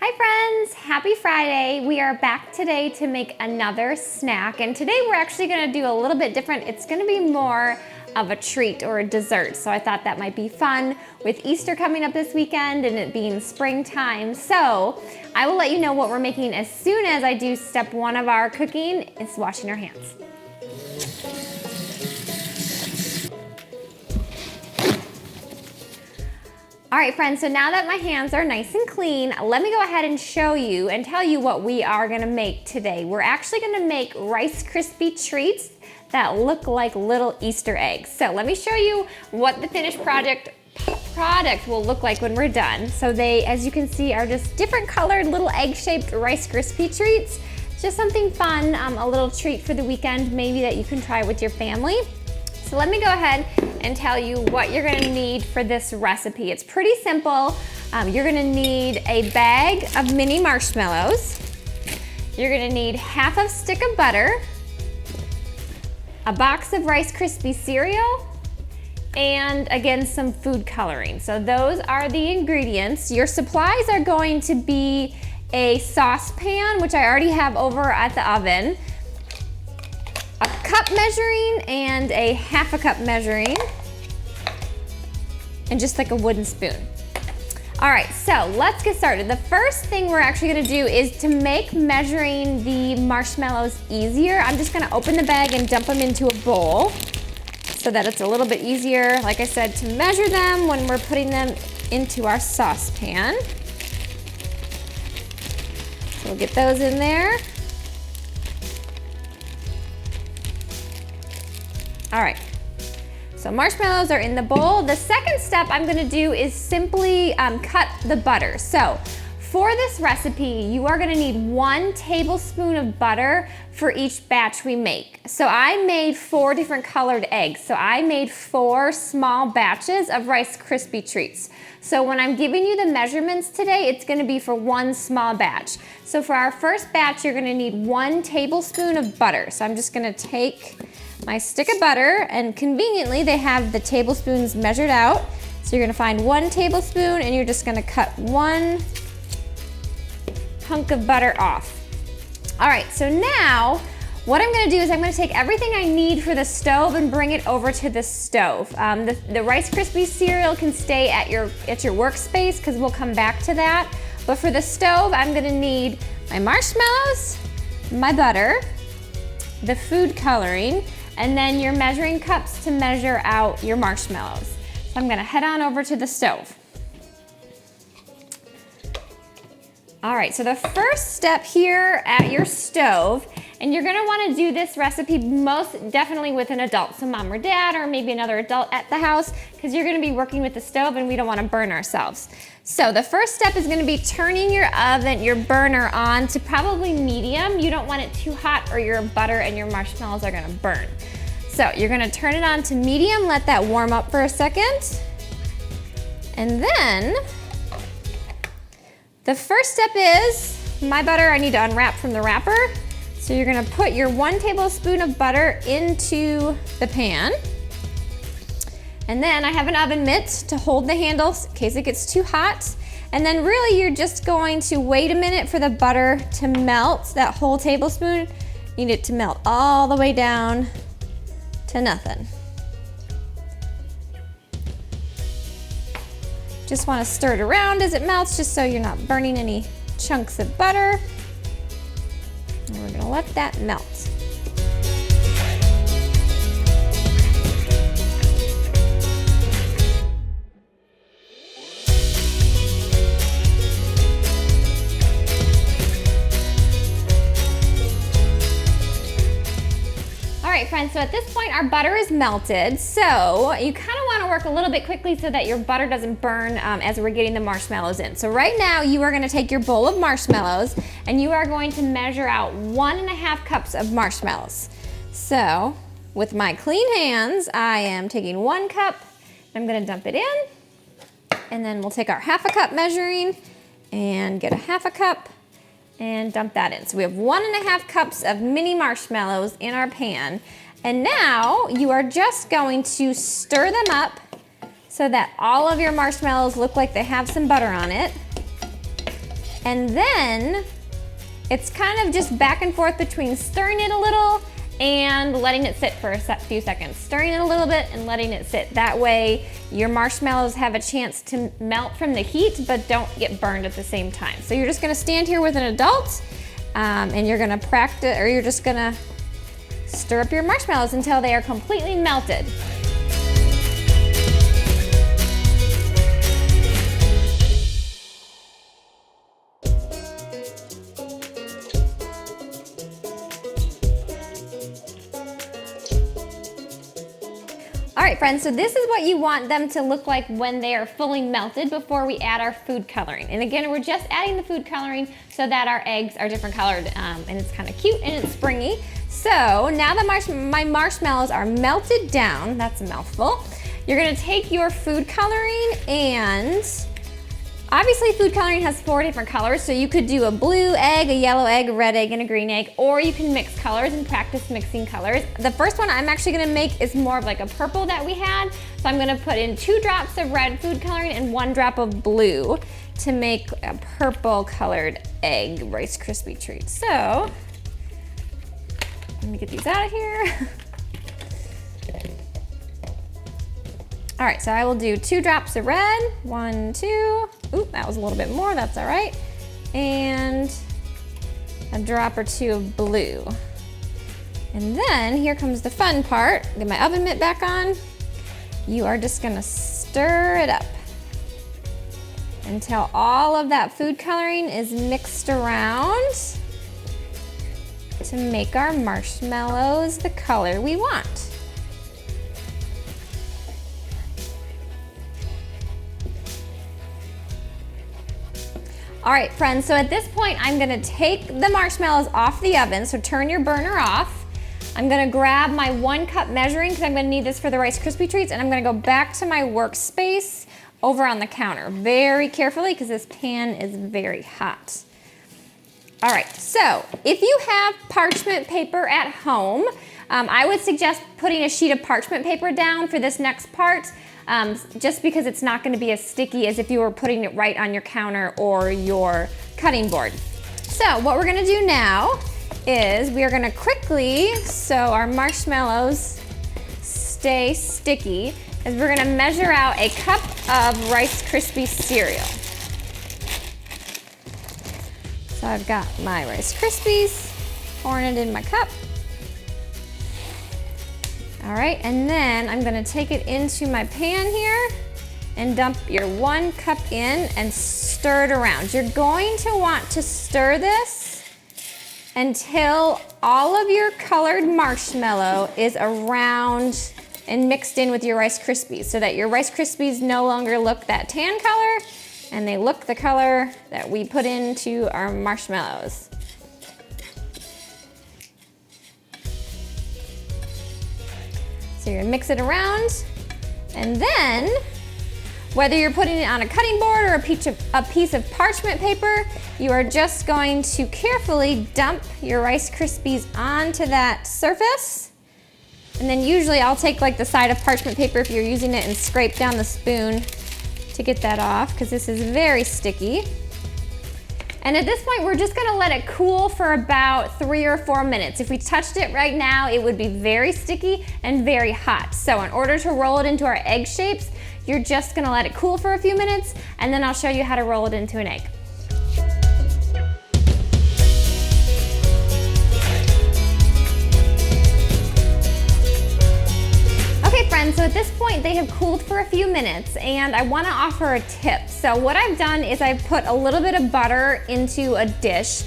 Hi friends, happy Friday. We are back today to make another snack, and today we're actually gonna do a little bit different. It's gonna be more of a treat or a dessert, so I thought that might be fun with Easter coming up this weekend and it being springtime. So I will let you know what we're making as soon as I do step one of our cooking, is washing our hands. All right, friends, so now that my hands are nice and clean, let me go ahead and show you and tell you what we are gonna make today. We're actually gonna make Rice Krispie treats that look like little Easter eggs. So let me show you what the finished product will look like when we're done. So they, as you can see, are just different colored little egg-shaped Rice Krispie treats. Just something fun, a little treat for the weekend, maybe that you can try with your family. So let me go ahead and tell you what you're gonna need for this recipe. It's pretty simple. You're gonna need a bag of mini marshmallows. You're gonna need half a stick of butter, a box of Rice Krispie cereal, and again, some food coloring. So those are the ingredients. Your supplies are going to be a saucepan, which I already have over at the oven, a cup measuring and a half a cup measuring, and just like a wooden spoon. All right, so let's get started. The first thing we're actually gonna do is to make measuring the marshmallows easier. I'm just gonna open the bag and dump them into a bowl so that it's a little bit easier, like I said, to measure them when we're putting them into our saucepan. So we'll get those in there. All right, so marshmallows are in the bowl. The second step I'm gonna do is simply cut the butter. So for this recipe, you are gonna need 1 tablespoon of butter for each batch we make. So I made 4 different colored eggs. So I made 4 small batches of Rice Krispie treats. So when I'm giving you the measurements today, it's gonna be for 1 small batch. So for our first batch, you're gonna need 1 tablespoon of butter. So I'm just gonna take my stick of butter, and conveniently they have the tablespoons measured out. So you're gonna find 1 tablespoon and you're just gonna cut 1 hunk of butter off. All right, so now what I'm gonna do is I'm gonna take everything I need for the stove and bring it over to the stove. The Rice Krispie cereal can stay at your workspace because we'll come back to that. But for the stove, I'm gonna need my marshmallows, my butter, the food coloring, and then your measuring cups to measure out your marshmallows. So I'm gonna head on over to the stove. All right, so the first step here at your stove, and you're gonna wanna do this recipe most definitely with an adult, so mom or dad, or maybe another adult at the house, because you're gonna be working with the stove and we don't wanna burn ourselves. So the first step is gonna be turning your oven, your burner on to probably medium. You don't want it too hot or your butter and your marshmallows are gonna burn. So you're gonna turn it on to medium, let that warm up for a second. And then, the first step is, my butter I need to unwrap from the wrapper. So you're gonna put your 1 tablespoon of butter into the pan. And then I have an oven mitt to hold the handle in case it gets too hot. And then really you're just going to wait a minute for the butter to melt, that whole tablespoon. You need it to melt all the way down to nothing. Just want to stir it around as it melts, just so you're not burning any chunks of butter. And we're gonna let that melt. All right, friends, so at this point our butter is melted, so you kind of want to work a little bit quickly so that your butter doesn't burn as we're getting the marshmallows in. So right now you are going to take your bowl of marshmallows and you are going to measure out 1.5 cups of marshmallows. So with my clean hands, I am taking 1 cup, I'm going to dump it in, and then we'll take our half a cup measuring and get a half a cup and dump that in. So we have 1.5 cups of mini marshmallows in our pan. And now you are just going to stir them up so that all of your marshmallows look like they have some butter on it. And then it's kind of just back and forth between stirring it a little and letting it sit for a few seconds. Stirring it a little bit and letting it sit. That way your marshmallows have a chance to melt from the heat but don't get burned at the same time. So you're just gonna stand here with an adult and you're gonna practice, or you're just gonna stir up your marshmallows until they are completely melted. All right, friends, so this is what you want them to look like when they are fully melted before we add our food coloring. And again, we're just adding the food coloring so that our eggs are different colored and it's kind of cute and it's springy. So now that my marshmallows are melted down, that's a mouthful, you're gonna take your food coloring, and obviously food coloring has 4 different colors, so you could do a blue egg, a yellow egg, a red egg, and a green egg, or you can mix colors and practice mixing colors. The first one I'm actually gonna make is more of like a purple that we had, so I'm gonna put in 2 drops of red food coloring and 1 drop of blue to make a purple colored egg Rice Krispie treat. So, let me get these out of here. All right, so I will do 2 drops of red, 1, 2. Oop, that was a little bit more, that's all right. And a drop or 2 of blue. And then here comes the fun part. Get my oven mitt back on. You are just gonna stir it up until all of that food coloring is mixed around to make our marshmallows the color we want. All right, friends, so at this point, I'm gonna take the marshmallows off the oven, so turn your burner off. I'm gonna grab my 1 cup measuring, because I'm gonna need this for the Rice Krispie treats, and I'm gonna go back to my workspace over on the counter, very carefully, because this pan is very hot. All right, so if you have parchment paper at home, I would suggest putting a sheet of parchment paper down for this next part, just because it's not going to be as sticky as if you were putting it right on your counter or your cutting board. So what we're going to do now is we are going to quickly, so our marshmallows stay sticky, is we're going to measure out a cup of Rice Krispie cereal. So I've got my Rice Krispies, pouring it in my cup. All right, and then I'm gonna take it into my pan here and dump your 1 cup in and stir it around. You're going to want to stir this until all of your colored marshmallow is around and mixed in with your Rice Krispies, so that your Rice Krispies no longer look that tan color and they look the color that we put into our marshmallows. So you're gonna mix it around, and then whether you're putting it on a cutting board or a piece of parchment paper, you are just going to carefully dump your Rice Krispies onto that surface. And then usually I'll take like the side of parchment paper if you're using it and scrape down the spoon to get that off, because this is very sticky. And at this point, we're just gonna let it cool for about 3 or 4 minutes. If we touched it right now, it would be very sticky and very hot. So in order to roll it into our egg shapes, you're just gonna let it cool for a few minutes, and then I'll show you how to roll it into an egg. Friends, so at this point they have cooled for a few minutes, and I want to offer a tip. So what I've done is I've put a little bit of butter into a dish,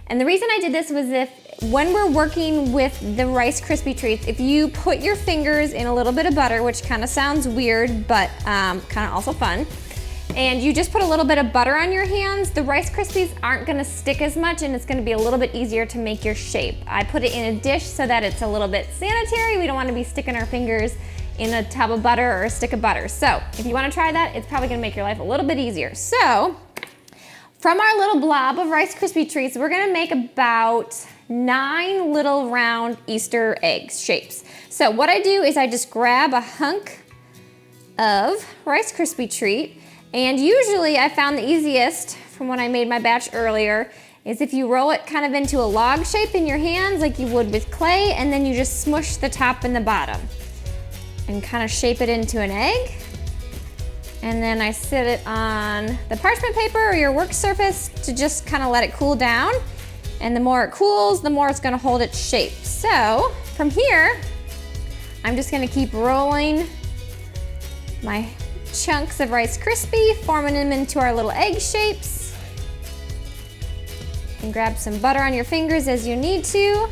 and the reason I did this was when we're working with the Rice Krispie treats, if you put your fingers in a little bit of butter, which kind of sounds weird but kind of also fun, and you just put a little bit of butter on your hands, the Rice Krispies aren't gonna stick as much, and it's gonna be a little bit easier to make your shape. I put it in a dish so that it's a little bit sanitary. We don't want to be sticking our fingers in a tub of butter or a stick of butter. So if you want to try that, it's probably gonna make your life a little bit easier. So from our little blob of Rice Krispie treats, we're gonna make about 9 little round Easter egg shapes. So what I do is I just grab a hunk of Rice Krispie treat, and usually I found the easiest from when I made my batch earlier is if you roll it kind of into a log shape in your hands like you would with clay, and then you just smush the top and the bottom and kind of shape it into an egg. And then I sit it on the parchment paper or your work surface to just kind of let it cool down. And the more it cools, the more it's gonna hold its shape. So from here, I'm just gonna keep rolling my chunks of Rice Krispie, forming them into our little egg shapes. And grab some butter on your fingers as you need to.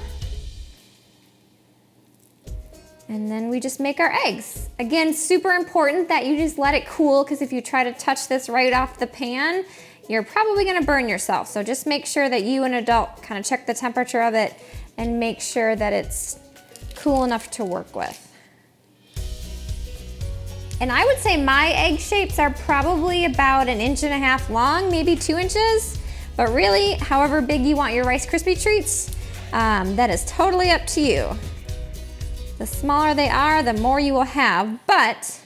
And then we just make our eggs. Again, super important that you just let it cool, because if you try to touch this right off the pan, you're probably gonna burn yourself. So just make sure that you, an adult, kind of check the temperature of it and make sure that it's cool enough to work with. And I would say my egg shapes are probably about 1.5 inches long, maybe 2 inches. But really, however big you want your Rice Krispie treats, that is totally up to you. The smaller they are, the more you will have, but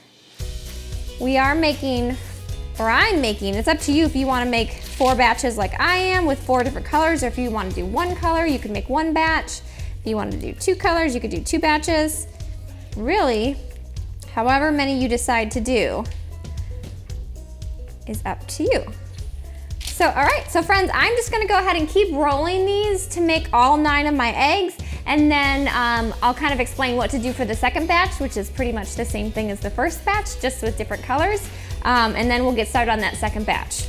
we are making, or I'm making, it's up to you if you wanna make 4 batches like I am with 4 different colors, or if you wanna do 1 color, you can make 1 batch. If you wanna do 2 colors, you could do 2 batches. Really, however many you decide to do is up to you. So, all right, so friends, I'm just gonna go ahead and keep rolling these to make all 9 of my eggs, and then I'll kind of explain what to do for the second batch, which is pretty much the same thing as the first batch, just with different colors, and then we'll get started on that second batch.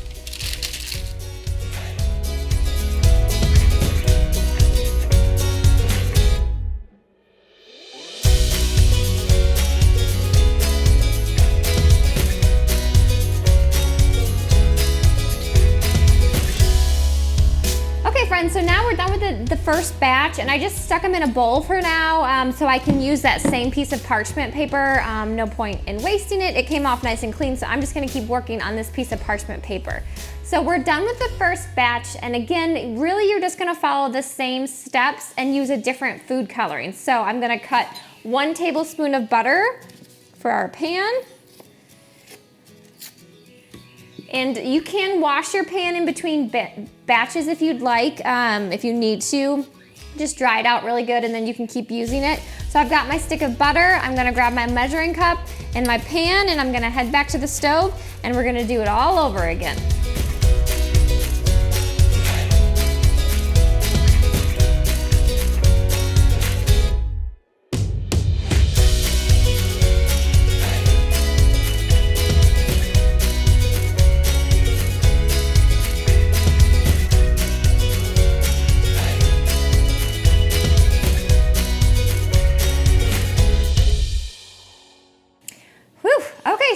So now we're done with the first batch, and I just stuck them in a bowl for now so I can use that same piece of parchment paper. No point in wasting it. It came off nice and clean, so I'm just gonna keep working on this piece of parchment paper. So we're done with the first batch, and again, really you're just gonna follow the same steps and use a different food coloring. So I'm gonna cut 1 tablespoon of butter for our pan. And you can wash your pan in between batches if you'd like, if you need to. Just dry it out really good and then you can keep using it. So I've got my stick of butter. I'm gonna grab my measuring cup and my pan, and I'm gonna head back to the stove, and we're gonna do it all over again.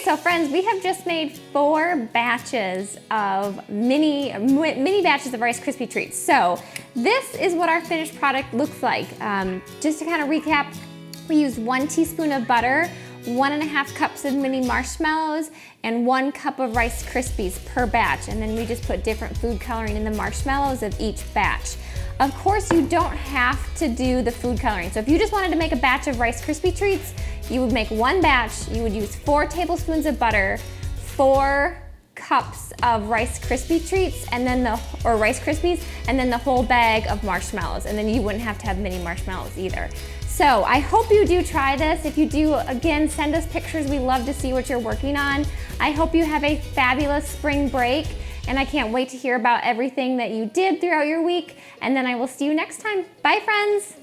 So friends, we have just made 4 batches of mini batches of Rice Krispie treats. So this is what our finished product looks like. Just to kind of recap, we used 1 teaspoon of butter, 1.5 cups of mini marshmallows, and 1 cup of Rice Krispies per batch. And then we just put different food coloring in the marshmallows of each batch. Of course, you don't have to do the food coloring. So if you just wanted to make a batch of Rice Krispie treats, you would make 1 batch, you would use 4 tablespoons of butter, 4 cups of Rice Krispie treats, and then or Rice Krispies, and then the whole bag of marshmallows. And then you wouldn't have to have mini marshmallows either. So I hope you do try this. If you do, again, send us pictures. We love to see what you're working on. I hope you have a fabulous spring break, and I can't wait to hear about everything that you did throughout your week. And then I will see you next time. Bye, friends.